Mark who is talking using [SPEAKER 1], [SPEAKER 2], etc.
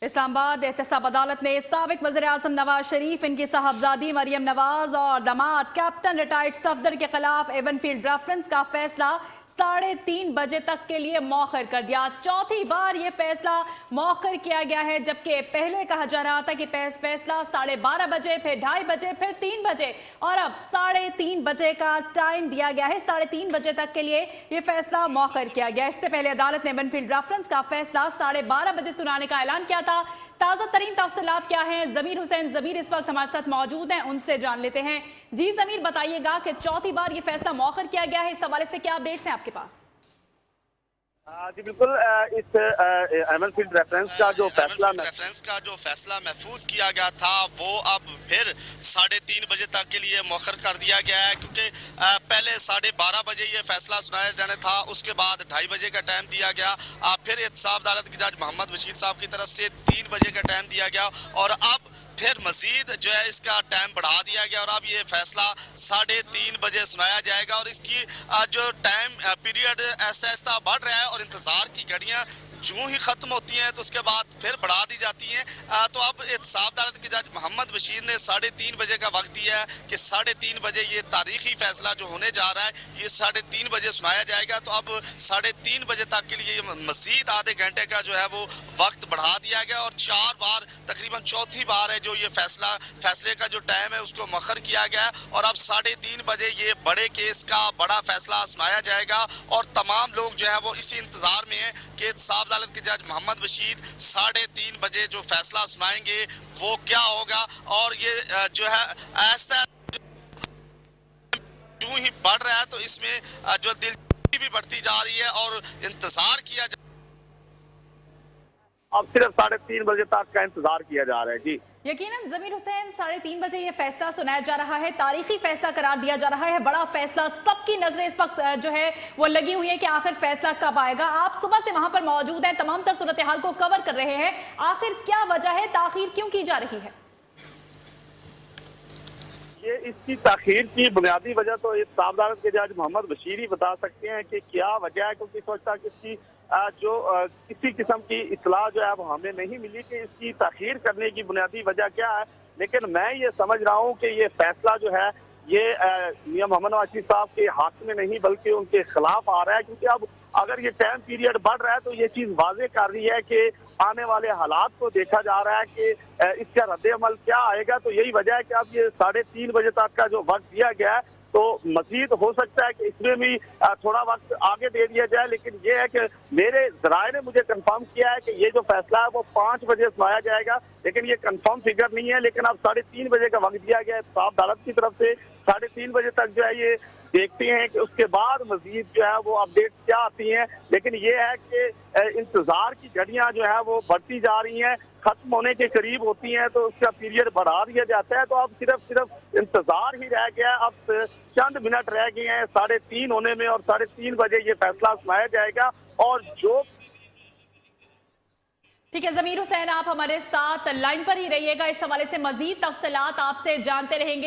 [SPEAKER 1] इस्लामाबाद एहतसाब अदालत ने साबिक वज़ीर आज़म नवाज शरीफ, इनकी साहबजादी मरियम नवाज और दामाद कैप्टन रिटायर्ड सफदर के खिलाफ एवनफील्ड रेफरेंस का फैसला 3:30 बजे तक के लिए मौखर कर दिया। चौथी बार ये फैसला मौखर किया गया है, जबकि पहले कहा जा रहा था कि फैसला 12:30 बजे, फिर 2:30 बजे, फिर 3 बजे और अब 3:30 बजे का टाइम दिया गया है। 3:30 बजे तक के लिए ये फैसला मौखर किया गया। इससे पहले अदालत ने एवनफील्ड रेफरेंस का फैसला 12:30 बजे सुनाने का ऐलान किया था। ताज़ा तरीन तफसीलात क्या हैं, ज़मीर हुसैन ज़मीर इस वक्त हमारे साथ मौजूद हैं, उनसे जान लेते हैं। जी ज़मीर, बताइएगा कि चौथी बार ये फैसला मौखर किया गया है, इस हवाले से क्या अपडेट्स हैं आपके पास?
[SPEAKER 2] जी बिल्कुल, इस एवनफील्ड रेफरेंस का जो फैसला महफूज किया गया था वो अब फिर 3:30 बजे तक के लिए मौखर कर दिया गया है, क्योंकि पहले 12:30 बजे ये फैसला सुनाया जाना था, उसके बाद 2:30 बजे का टाइम दिया गया। फिर एहतसाब अदालत के जज मोहम्मद बशीर साहब की तरफ से 3 बजे का टाइम दिया गया और अब फिर मजीद जो है इसका टाइम बढ़ा दिया गया और अब ये फैसला 3:30 बजे सुनाया जाएगा। और इसकी जो टाइम पीरियड ऐसा ऐसा बढ़ रहा है और इंतजार की घड़ियां यूं ही खत्म होती हैं तो उसके बाद फिर बढ़ा दी जाती हैं। तो अब एहतसाब अदालत के जज मोहम्मद बशीर ने 3:30 बजे का वक्त दिया है कि 3:30 बजे ये तारीखी फैसला जो होने जा रहा है ये 3:30 बजे सुनाया जाएगा। तो अब 3:30 बजे तक के लिए मजीद आधे घंटे का जो है वो वक्त बढ़ा दिया गया और 4 बार, तकरीबन चौथी बार है जो ये फैसले का जो टाइम है उसको मौखर किया गया और अब 3:30 बजे ये बड़े केस का बड़ा फैसला सुनाया जाएगा। और तमाम लोग जो है वो इसी इंतजार में है कि एहतसाब अदालत के जज मोहम्मद बशीर 3:30 बजे जो फैसला सुनाएंगे वो क्या होगा। और ये जो है ऐसा यूं ही बढ़ रहा है तो इसमें जो दिलचस्पी भी बढ़ती जा रही है और इंतजार किया अब सिर्फ 3:30 बजे तक का इंतजार किया जा रहा है। जी
[SPEAKER 1] यकीनन ज़मीर हुसैन, 3:30 बजे ये फैसला सुनाया जा रहा है, तारीखी फैसला करार दिया जा रहा है, बड़ा फैसला। सबकी नजरें इस वक्त जो है वो लगी हुई है कि आखिर फैसला कब आएगा। आप सुबह से वहां पर मौजूद हैं, तमाम तर सूरत हाल को कवर कर रहे हैं, आखिर क्या वजह है, ताखीर क्यों की जा रही है?
[SPEAKER 2] ये इसकी ताखीर की बुनियादी वजह तो एहतसाब अदालत के जज मोहम्मद बशीर ही बता सकते हैं कि क्या वजह है, क्योंकि सोचता कि इसकी जो किसी किस्म की इत्तला जो है वो हमें नहीं मिली कि इसकी ताखीर करने की बुनियादी वजह क्या है। लेकिन मैं ये समझ रहा हूँ कि ये फैसला जो है ये मियां मोहम्मद नवाज साहब के हाथ में नहीं बल्कि उनके खिलाफ आ रहा है, क्योंकि अब अगर ये टाइम पीरियड बढ़ रहा है तो ये चीज वाजे कर रही है कि आने वाले हालात को देखा जा रहा है कि इसका रद्द अमल क्या आएगा। तो यही वजह है कि अब ये 3:30 बजे तक का जो वक्त दिया गया है तो मजीद हो सकता है कि इसमें भी थोड़ा वक्त आगे दे दिया जाए। लेकिन ये है कि मेरे जराए ने मुझे कंफर्म किया है कि ये जो फैसला है वो 5 बजे सुनाया जाएगा, लेकिन ये कंफर्म फिगर नहीं है। लेकिन अब 3:30 बजे का वक्त दिया गया है एहतसाब अदालत की तरफ से। 3:30 बजे तक जो है ये देखते हैं कि उसके बाद मजीद जो है वो अपडेट क्या आती हैं। लेकिन ये है कि इंतजार की घड़ियां जो है वो बढ़ती जा रही हैं, खत्म होने के करीब होती हैं तो उसका पीरियड बढ़ा दिया जाता है। तो अब सिर्फ इंतजार ही रह गया, अब चंद मिनट रह गए हैं 3:30 होने में और 3:30 बजे ये फैसला सुनाया जाएगा। और जो
[SPEAKER 1] ठीक है ज़मीर हुसैन, आप हमारे साथ लाइन पर ही रहिएगा, इस हवाले से मजीद तफसीलात आपसे जानते रहेंगे।